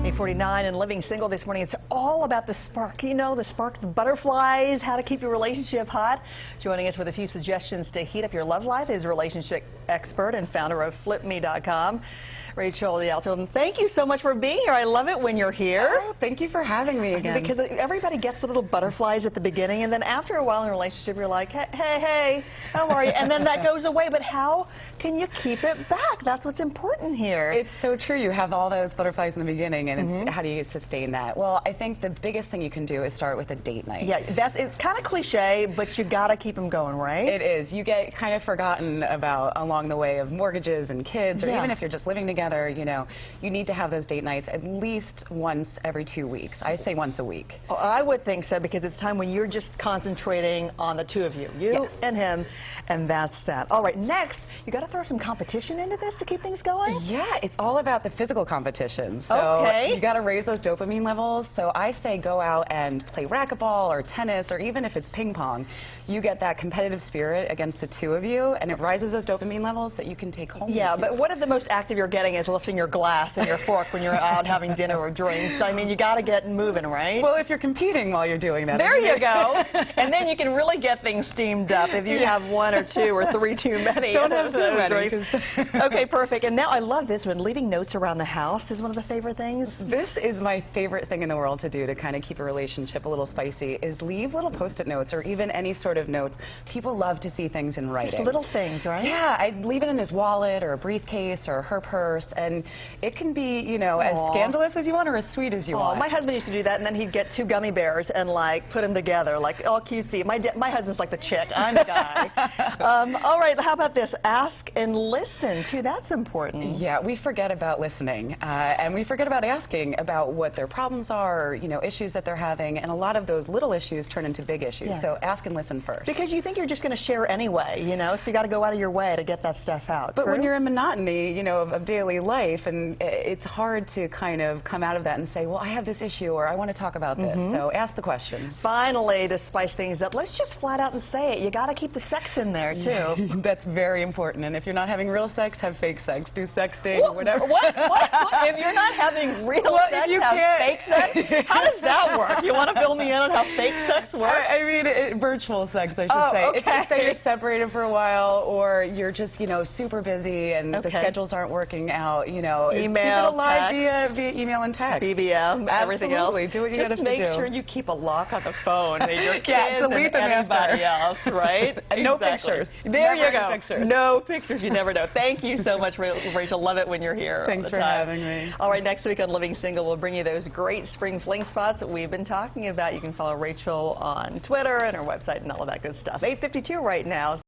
8:49 and living single this morning. It's all about the spark. You know, the spark, the butterflies, how to keep your relationship hot. Joining us with a few suggestions to heat up your love life is relationship expert and founder of FlipMe.com, Rachel. Thank you so much for being here. I love it when you're here. Oh, thank you for having me again. Because everybody gets the little butterflies at the beginning, and then after a while in a relationship, you're like, hey, how are you? And then that goes away. But how can you keep it back? That's what's important here. It's so true. You have all those butterflies in the beginning, and how do you sustain that? Well, I think the biggest thing you can do is start with a date night. Yeah, it's kind of cliche, but you got to keep them going, right? It is. You get kind of forgotten about along the way of mortgages and kids, or even if you're just living together, you know, you need to have those date nights at least once every 2 weeks. I say once a week. Oh, I would think so, because it's time when you're just concentrating on the two of you, and him, and that's that. All right, next, you got to throw some competition into this to keep things going? Yeah, it's all about the physical competition. So you got to raise those dopamine levels. So I say go out and play racquetball or tennis, or even if it's ping pong. You get that competitive spirit against the two of you, and it rises those dopamine levels that you can take home. Yeah, with you. but what if the most active you're getting is lifting your glass and your fork when you're out having dinner or drinks? I mean, you got to get moving, right? Well, if you're competing while you're doing that. There you go. And then you can really get things steamed up if you have one or two or three too many. Don't have too many. Okay, perfect. And now I love this one. Leaving notes around the house is one of the favorite things. This is my favorite thing in the world to do to kind of keep a relationship a little spicy, is leave little Post-it notes or even any sort of notes. People love to see things in writing. Just little things, right? Yeah, I'd leave it in his wallet or a briefcase or her purse, and it can be, you know, as scandalous as you want or as sweet as you want. My husband used to do that, and then he'd get 2 gummy bears and like put them together, like all cutesy. My husband's like the chick, I'm the guy. All right, how about this? Ask and listen too. That's important. Yeah, we forget about listening, and we forget about asking about what their problems are, or, you know, issues that they're having, and a lot of those little issues turn into big issues. Yeah. So ask and listen first. Because you think you're just going to share anyway, you know, so you got to go out of your way to get that stuff out. But when you're in monotony, you know, of daily life, and it's hard to kind of come out of that and say, well, I have this issue, or I want to talk about this. So ask the questions. Finally, to spice things up, let's just flat out and say it. You got to keep the sex in there too. That's very important. And if you're not having real sex, have fake sex. Do sexting or whatever. What? If you're not having real sex, have fake sex? How does that work? You want to fill me in on how fake sex works? I mean, virtual sex, I should say. Okay. If say you're separated for a while, or you're just, you know, super busy and the schedules aren't working out, you know, email, keep it alive via email and text. BBM, everything else. Do what you got to do. Just make sure you keep a lock on the phone and your kids delete and everybody else, right? No pictures. There you go. Pictures. No pictures. You never know. Thank you so much, Rachel. Love it when you're here. Thanks for having me. All right, next week on Living Single, we'll bring you those great spring fling spots that we've been talking about. You can follow Rachel on Twitter and her website and all of that good stuff. 8:52 right now.